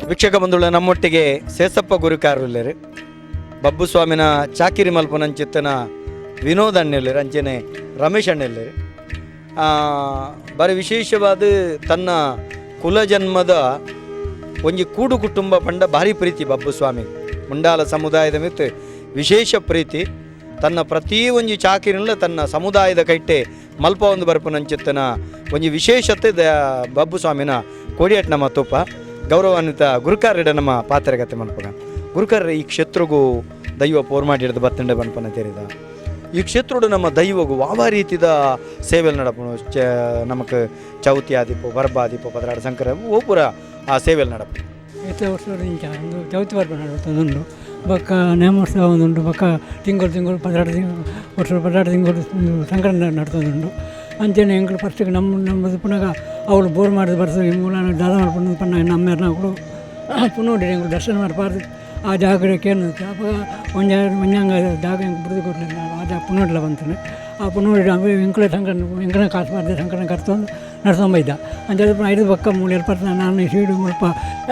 ವೀಕ್ಷಕ ಬಂಧುಗಳ ನಮ್ಮೊಟ್ಟಿಗೆ ಸೇಸಪ್ಪ ಗುರುಕಾರುಲ್ಲೇರು ಬಬ್ಬು ಸ್ವಾಮಿನ ಚಾಕಿರಿ ಮಲ್ಪನಂಚಿತ್ತನ ವಿನೋದ್ ಅಣ್ಣೆಲ್ಲೇರು ಅಂಚನೆ ರಮೇಶ್ ಅಣ್ಣೆಲ್ಲೇರು ಬಾರಿ ವಿಶೇಷವಾದ ತನ್ನ ಕುಲಜನ್ಮದ ಒಂಜಿ ಕೂಡು ಕುಟುಂಬ ಪಂಡ ಭಾರಿ ಪ್ರೀತಿ ಬಬ್ಬು ಸ್ವಾಮಿ ಮುಂಡಾಲ ಸಮುದಾಯದ ಮಿತ್ತು ವಿಶೇಷ ಪ್ರೀತಿ ತನ್ನ ಪ್ರತಿ ಒಂಜಿ ಚಾಕಿರಿಲ್ಲ ತನ್ನ ಸಮುದಾಯದ ಕೈಟೆ ಮಲ್ಪ ಒಂದು ಬರ್ಪನಂಚಿತ್ತನ ಒಂಜಿ ವಿಶೇಷತೆ ಬಬ್ಬು ಸ್ವಾಮಿನ ಕೋಡಿಯಟ್ ನಮ್ಮ ತುಪ್ಪ ಗೌರವಾನ್ವಿತ ಗುರುಕಾರ್ಯಡ ನಮ್ಮ ಪಾತ್ರಗತೆ ಮಲ್ಪಗ ಗುರುಕಾರ್ಯ ಈ ಕ್ಷೇತ್ರಗೂ ದೈವ ಪೋರ್ ಮಾಡಿಡ್ದು ಬತ್ತಂಡೆ ಬನ್ಪನ ತೆರಿದ ಈ ಕ್ಷೇತ್ರದ ನಮ್ಮ ದೈವಗೂ ಯಾವ ರೀತಿದ ಸೇವೆಲ್ ನಡಪನು ನಮಕ್ ಚೌತಿ ಆದಿಪ್ಪು ಬರ್ಬ ಆದಿಪ್ಪು ಪದರಾಡ ಸಂಕ್ರ ಓಪುರ ಆ ಸೇವೆಲ್ ನಡಪು ವರ್ಷ ಚೌತಿ ಬರ್ಬ ನಡುತ್ತದುಂಡು ಬೊಕ್ಕ ನೇಮೋತ್ಸವ ಒಂದುಂಡು ಬೊಕ್ಕ ತಿಂಗಳು ಪದರಾಡು ತಿಂಗಳು ಸಂಕ್ರಾಂತಿ ನಡ್ತದುಂಡು ಅಂಚನೆ ಎಂಗಳು ಫಸ್ಟಿಗೆ ನಮ್ಮದು ಪುನಃ ಅವಳು ಬೋರ್ ಮಾಡಿದ ಬರ್ತೀವಿ ಮೂಲ ದಾದ ಮಾಡ್ಕೊಂಡು ಪಣ್ಣ ನಮ್ಮೇರನ್ನ ಕೂಡ ಪುನಃ ಎಂಗಳು ದರ್ಶನ ಮಾಡಿಪಾರ್ದು ಆ ಜಾಗಕ್ಕೆ ಏನು ಅಪ್ಪ ಒಂಜಂಗ ಜಾಗ ಹೆಂಗೆ ಬಿಡದು ಕೊಡಲಿಲ್ಲ ಆ ಜಾಗ ಪುನಃ ಬಂತಾನೆ ಆ ಪುನಃ ಎಂಕಳ ಎಂಕನ ಕಾಸು ಮಾಡಿದೆ ಸಂಕಲನ ಕರ್ತೊಂದು ನಡ್ಸೊಂಬೈದ ಅಂಚೆ ಐದು ಪಕ್ಕ ಮೂಲೆ ಏರ್ಪಡ್ತಾನೆ ನಾನು ಸೀಡು ಮುಲ್ಪ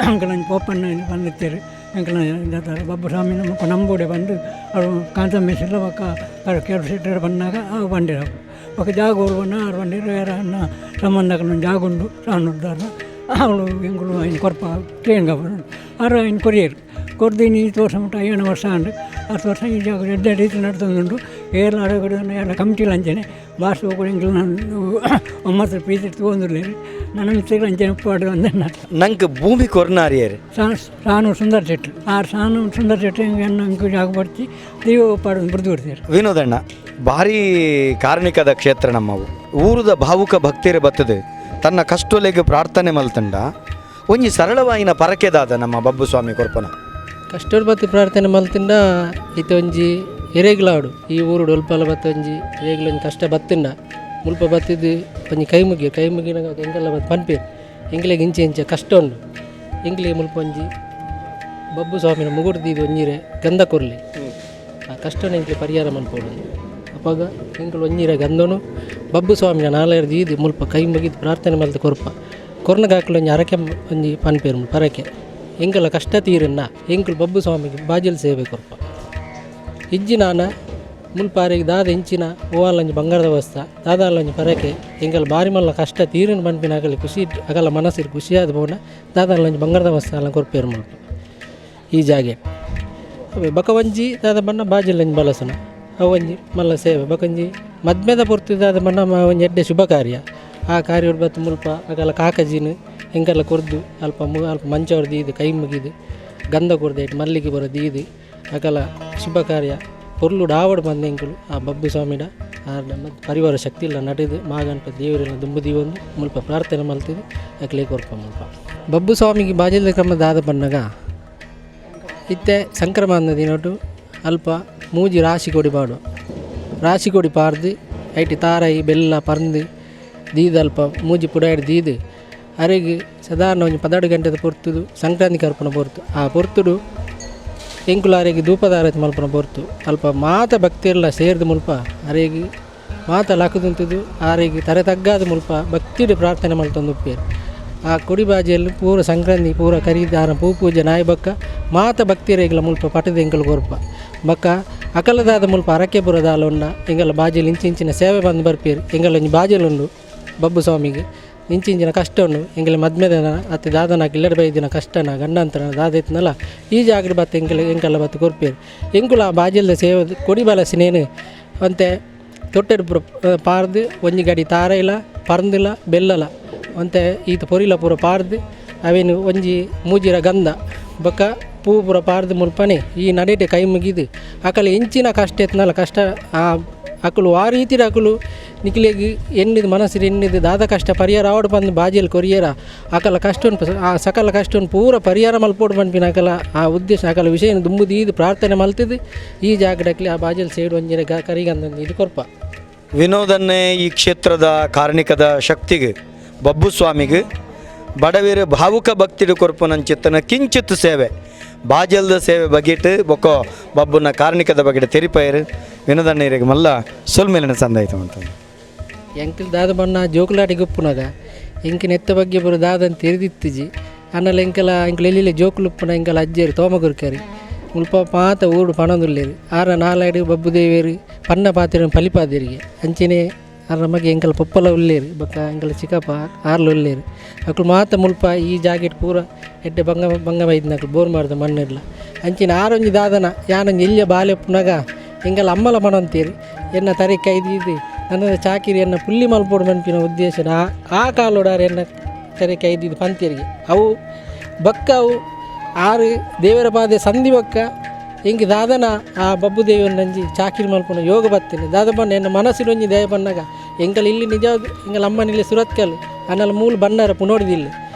ಅಂಕಲ ಪೋಪಣ್ಣ ಬಂದಿರ್ತೀರಿ ಎಂಕಲ ಬಬ್ಬು ಸ್ವಾಮಿ ನಮ್ಮ ನಂಬೋಡೆ ಬಂದು ಅವರು ಕಾಂತಮೇಶಿಲ್ಲ ಪಕ್ಕ ಕೆರು ಸೀಟರ್ ಬಂದಾಗ ಅವು ಬಂದಿರ ఒక జాగ ఊరుకున్నా 20 ఏరన్నా సంబంధం జాగుండు రానుంటారు ಅವಳು ಎಂಗಳು ಐನು ಕೊರಪ ಟ್ರೈನ್ ಗಬರು ಆರು ಐನು ಕೊರಿಯರು ಕೊರ್ದಿನಿ ತೋರ್ಸಮಟ 7 ವರ್ಷ ಅಂಡು 10 ವರ್ಷ ಈ ಜಾಗ ಎಡ್ಡ ರೀತಿ ನಡ್ತೊಂದುಂಡು ಏರ್ಲ ಅಡಗಡು ಎಲ್ಲ ಕಮಿಟಿಲಿ ಅಂಚನೆ ಬಾಸ್ ಹೋಗಿ ಎಂಗಳು ನಾನು 9 ಪೀಸ್ ತೊಗೊಂಡಿರ್ಲೇರಿ ನನ್ನ ಮಿತ್ರಗಳು ಅಂಚನೆ ಉಪ್ಪಾಡು ಅಂದೆ ನಂಗೆ ಭೂಮಿ ಕೊರ್ನಾರಿಯರು ಸಾನು ಸುಂದರ ಚೆಟ್ಟು ಆ ಸಾನು ಸುಂದರ ಚೆಟ್ಟು ಹೆಣ್ಣು ಜಾಗ ಪಡಿಸಿ ದೈವ ಉಪ್ಪಾಡು ಬಿಡ್ದು ಬಿಡ್ತೀರಿ ವಿನೋದಣ್ಣ ಭಾರಿ ಕಾರ್ಣಿಕದ ಕ್ಷೇತ್ರ ನಮ್ಮವು ಊರದ ಭಾವುಕ ಭಕ್ತಿಯರೇ ಬರ್ತದೆ ತನ್ನ ಕಷ್ಟೊಲೆಗೆ ಪ್ರಾರ್ಥನೆ ಮಲ್ತಂಡ ಒಂಜಿ ಸರಳವಾಯಿನ ಪರಕೆದಾದ ನಮ್ಮ ಬಬ್ಬು ಸ್ವಾಮಿ ಕೊರ್ಪನ ಕಷ್ಟೋಡ್ ಬತ್ತಿ ಪ್ರಾರ್ಥನೆ ಮಲ್ತಿಂಡ ಇತ್ತೆ ಒಂಜಿ ಎರೆಗ್ಲಾಡು ಈ ಊರು ಒಲ್ಪಲ ಬತ್ತ ಒಂಜಿ ಎರೆಗ್ಲೊಂಜಿ ಕಷ್ಟ ಬತ್ತಿಂಡ ಮುಲ್ಪ ಬತ್ತಿದ್ದು ಒಂಜಿ ಕೈ ಮುಗಿನ ಎಂಗೆಲ್ಲ ಬತ್ತು ಪನ್ಪೇರು ಎಂಗ್ಲೆಗೆ ಇಂಚೆ ಕಷ್ಟ ಉಂಡು ಎಂಗ್ಲಿಗೆ ಮುಲ್ಪ ಒಂಜಿ ಬಬ್ಬು ಸ್ವಾಮಿನ ಮುಗುಡ್ದಿದ್ದು ಒಂಜಿರೆ ಗಂಧ ಕೊರ್ಲಿ ಆ ಕಷ್ಟನ ಎಂಗ್ಲಿ ಪರಿಹಾರ ಮನ್ಪೋಡು ಅಪ್ಪಾಗ ಎಂಗಳು ಒಂಜಿರೆ ಗಂಧನು ಬಬ್ಬು ಸ್ವಾಮಿನ ನಾಲ್ಕು ದೀದಿ ಮುಲ್ಪ ಕೈ ಮುಗಿದು ಪ್ರಾರ್ಥನೆ ಮಲ್ತ ಕೊರ್ಪ ಕೊರ್ನಗಾಕಲು ಒಂಜಿ ಅರಕೆ ಒಂಜಿ ಪನ್ಪೇರು ಪರಕೆ ಎಂಗಳ ಕಷ್ಟ ತೀರನ್ನ ಎಂಕಲು ಬಬ್ಬು ಸ್ವಾಮಿಗೆ ಬಾಜಲ್ ಸೇವೆ ಕೊರ್ಪ ಇಜ್ಜಿ ನಾನ ಮುಲ್ಪಾರಿಗೆ ದಾದ ಇಂಚಿನ ಓವಾಲಂಜಿ ಬಂಗಾರದ ವಸ್ತ ದಾದಾಲಂಜಿ ಪರಕೆ ಎಂಗಲ್ ಬಾರಿ ಮಲ್ಲ ಕಷ್ಟ ತೀರಿನ ಪನ್ಪಿನ ಆಗಲಿ ಖುಷಿ ಆಗಲ್ಲ ಮನಸ್ಸಿಗೆ ಖುಷಿಯಾದ ಬೋನ ದಾದಾಲಂಜಿ ಬಂಗಾರದ ವಸ್ತ ಅಲ್ಲ ಕೊರ್ಪೇರು ಮುಲ್ಪ ಈ ಜಾಗೆ ಬಕವಂಜಿ ದಾದ ಬಣ್ಣ ಬಾಜಲಂಜಿ ಬಲಸನ ಅವಂಜಿ ಮಲ್ಲ ಸೇವೆ ಬಕಂಜಿ ಮದ್ಮೆದ ಪೊರ್ತಿದಾದ ಬಣ್ಣ ಒಂಜಿ ಎಡ್ಡೆ ಶುಭ ಕಾರ್ಯ ಆ ಕಾರ್ಯ ಬತ್ತು ಮುಲ್ಪ ಆಗಲ್ಲ ಕಾಕಜಿನ ಎಂಗೆಲ್ಲ ಕೊರ್ದು ಅಲ್ಪ ಮಂಚವ್ರು ದೀದು ಕೈ ಮುಗಿದು ಗಂಧ ಕೊರ್ದು ಇಟ್ಟು ಮಲ್ಲಿಗೆ ಬರೋ ದೀದು ಆಗಲ್ಲ ಶುಭ ಕಾರ್ಯ ಪೊರ್ಲುಡು ಆವಡು ಬಂದ ಎಂಕಲು ಆ ಬಬ್ಬು ಸ್ವಾಮಿಡ ಮತ್ತು ಪರಿವಾರ ಶಕ್ತಿ ಇಲ್ಲ ನಡೆದು ಮಾಗಂಟ ದೇವರೆಲ್ಲ ದುಂಬುದಿ ಒಂದು ಮುಲ್ಪ ಪ್ರಾರ್ಥನೆ ಮಲ್ತಿದ್ದು ಅಕ್ಲೇ ಕೊರ್ಪ ಮುಲ್ಪ ಬಬ್ಬು ಸ್ವಾಮಿಗೆ ಬಾಜಲ್ದ ಕ್ರಮ ದಾದ ಬಣ್ಣಗ ಇತ್ತೆ ಸಂಕ್ರಮಣ ದಿನೊಟ್ಟು ಅಲ್ಪ ಮೂಜಿ ರಾಶಿ ಕೊಡಿ ಪಾಡು ರಾಶಿ ಕೊಡಿ ಪಾರ್ದು ಐಟಿ ತಾರಾಯಿ ಬೆಲ್ಲ ಪರ್ದು ದೀದಲ್ಪ ಮೂಜಿ ಪುಡಾಡಿ ದೀದು ಅರೆಗೆ ಸಾಧಾರಣ ಒಂದು 12 ಗಂಟೆದ ಪೊರ್ತುದು ಸಂಕ್ರಾಂತಿ ಕರ್ಪಣ ಪೊರ್ತು ಆ ಪೊರ್ತುಡು ಎಂಕುಲು ಅರೆಗೆ ಧೂಪದಾರತಿ ಮಲ್ಪನ ಪೊರ್ತು ಅಲ್ಪ ಮಾತ ಭಕ್ತಿಯೆಲ್ಲ ಸೇರಿದ ಮುಲ್ಪ ಅರೆಗೆ ಮಾತ ಲಕ್ಕದಂತದ್ದು ಆರೆಗೆ ತರೆ ತಗ್ಗಾದ ಮುಲ್ಪ ಭಕ್ತಿಡು ಪ್ರಾರ್ಥನೆ ಮಲ್ತೊಂದು ಉಪ್ಪೇರು ಆ ಕೊಡಿ ಬಾಜಿಯಲ್ಲಿ ಪೂರ ಸಂಕ್ರಾಂತಿ ಪೂರ ಕರೀದಾರ ಪೂಜೆ ನಾಯಿ ಬಕ್ಕ ಮಾತ ಭಕ್ತಿಯರೆಗಳ ಮುಲ್ಪ ಪಟದ ಎಂಕಲು ಕೊರ್ಪ ಬಕ್ಕ ಅಕಲದಾದ ಮುಲ್ಪ ಅರಕೆಪುರದ ಉಂಡ ಎಂಗಲ ಬಾಜಿಯಲ್ಲಿ ಇಂಚಿನ ಸೇವೆ ಬಂದು ಬರ್ಪೇರು ಎಂಗಲ ಒಂಜಿ ಬಾಜಿಲುಂಡು ಬಬ್ಬು ಸ್ವಾಮಿಗೆ ಇಂಚಿನ ಕಷ್ಟ ಉಂಡು ಎಂಗಲ ಮದ್ಮೆದನ ಅತ್ತೆ ದಾದನಾಗ ಇಲ್ಲಡ ಬೈದಿನ ಕಷ್ಟನ ಗಂಡಂತರ ದಾದೈತನಲ್ಲ ಈ ಜಾಗಡೆ ಬತ್ತು ಎಂಕಲ್ಲ ಬತ್ತು ಕೊರ್ಪೇರು ಎಂಕುಲ ಆ ಬಾಜಿಲ್ದ ಸೇವೆ ಕೊಡಿ ಬಲಸಿನೇನು ಅಂತೆ ತೊಟ್ಟೆಡು ಪಾರ್ದು ಒಂಜಿ ಗಡಿ ತಾರ ಇಲ್ಲ ಪರ್ದಿಲ್ಲ ಬೆಲ್ಲಲ ಅಂತೆ ಈತ ಪೊರಿಲ ಪೂರ ಪಾರ್ದು ಅವೇನು ಒಂಜಿ ಮೂಜಿರ ಗಂಧ ಬೊಕ್ಕ ಪೂ ಪೂರ ಪಾರ್ದು ಮುಲ್ಪನೆ ಈ ನಡೆಟೆ ಕೈ ಮುಗಿದು ಅಕಲು ಎಂಚಿನ ಕಷ್ಟ ಎತ್ತನಲ್ಲ ಕಷ್ಟ ಆ ಅಕಲು ಆ ರೀತಿಯ ಅಕಲು ನಿಖಿಲಿಗೆ ಎಣ್ಣಿದು ಮನಸ್ಸಿಗೆ ಎಣ್ಣಿದು ದಾದ ಕಷ್ಟ ಪರಿಹಾರ ಆವಡು ಬಂದು ಬಾಜಿಯಲ್ಲಿ ಕೊರಿಯರ ಅಕಲ ಕಷ್ಟ ಆ ಸಕಲ ಕಷ್ಟ ಪೂರ ಪರಿಹಾರ ಮಲ್ಪೋಡು ಬಂದ್ಪಿನ ಅಕಲ ಆ ಉದ್ದೇಶ ಅಕಲ ವಿಷಯ ದುಂಬುದು ಇದು ಪ್ರಾರ್ಥನೆ ಮಲ್ತಿದ್ದು ಈ ಜಾಗಡಕ್ಲಿ ಆ ಬಾಜಿಯಲ್ಲಿ ಸೇಡು ಒಂಜಿನ ಕರಿಗಂದ ಇದು ಕೊರ್ಪ ವಿನೋದನ್ನೇ ಈ ಕ್ಷೇತ್ರದ ಕಾರ್ಣಿಕದ ಶಕ್ತಿಗೆ ಬಬ್ಬು ಸ್ವಾಮಿಗೆ ಬಡವೀರ ಭಾವುಕ ಭಕ್ತಿಡು ಕೊರ್ಪನಂಚಿತ್ತನ ಕಿಂಚಿತ್ ಸೇವೆ ಬಾಜಲ್ದ ಸೇವೆ ಬಗೆಟ್ ಬೊಕ್ಕೋ ಬಬ್ಬುನ ಕಾರ್ಣಿಕದ ಬಗೆಟ್ ತೆರಿಪೈರು ವಿನೋದಣ್ಣರಿಗೆ ಮಲ್ಲ ಸೊಲ್ಮೇಲಿನ ಸಂದಾಯ್ತು ಅಂತ ಎಂಕಿಲ್ ದಾದ ಬಣ್ಣ ಜೋಕುಲಾಟಿ ಗೊಪ್ಪುನಾಗ ಎಂಕಿನ ಎತ್ತ ಬಗ್ಗೆ ಬರೋ ದಾದನ್ ತೆರೆದಿತ್ತಿಜಿ ಅನ್ನಲ್ಲ ಎಂಕಲ್ ಎಲ್ಲಿ ಜೋಕುಲುಪ್ಪನ ಎಂಕಲ್ ಅಜ್ಜೇರಿ ತೋಮಗುರ್ಕರಿ ಮುಲ್ಪ ಪಾತ ಊಡು ಪಣದುಲ್ಲೇರಿ ಆರ ನಾಲಾಡಿ ಬಬ್ಬುದೇವೇರಿ ಪನ್ನ ಪಾತಿರ ಪಲಿಪಾದೇರಿಗೆ ಅಂಚೆನೆ ಅರ ಮಗೆ ಎಂಕಲ್ ಪೊಪ್ಪಲ ಉಳ್ಳೇರಿ ಬಕ್ಕ ಎಂಕಲ್ ಚಿಕ್ಕಪ್ಪ ಆರ್ಲು ಉಳ್ಳೇರಿ ಅಕ್ಳು ಮಾತ ಮುಲ್ಪ ಈ ಜಾಗೆಟ್ ಪೂರ ಎಡ್ಡೆ ಬಂಗ ಬೈದ್ನಕ್ಳು ಬೋರ್ ಮಾಡಿದ ಮಣ್ಣಿರ್ಲ ಅಂಚಿನ ಆರೊಂಜಿ ದಾದನ ಯಾನೊಂಜಿ ಎಲ್ಲಿಯ ಬಾಲೆ ಪುನಗ ಎಂಕಲ್ ಅಮ್ಮಲ ಪಣ ಅಂತೀರಿ ಎನ್ನ ತರಿಕ ಇದು ನನ್ನ ಚಾಕಿರಿ ಎನ್ನ ಪುಲ್ಲಿ ಮಲ್ಪೋಡು ಮನ್ಪಿನ ಉದ್ದೇಶ ಆ ಕಾಲೋಡಾರೆ ಎನ್ನ ತರಿಕ ಇದು ಪಂತಿಯರಿಗೆ ಅವು ಬಕ್ಕ ಅವು ಆರು ದೇವರ ಪಾದೆ ಸಂಧಿ ಬಕ್ಕ ಹೆಂಗೆ ದಾದನ ಆ ಬಬ್ಬು ದೇವನಂಜಿ ಚಾಕಿರಿ ಮಲ್ಪನ ಯೋಗ ಬರ್ತೇನೆ ದಾದ ಬಣ್ಣ ಎನ್ನ ಮನಸ್ಸಿನೊಂಜಿ ದಯ ಬಣ್ಣಗ ಎಂಕಲ್ ಇಲ್ಲಿ ನಿಜ ಎಂಕಲ್ ಅಮ್ಮನಿಲ್ಲಿ ಸುರತ್ಕಲ್ ಅನ್ನಲ್ಲ ಮೂಲು ಬಣ್ಣರ ಪುನೋಡಿದಿಲ್ಲ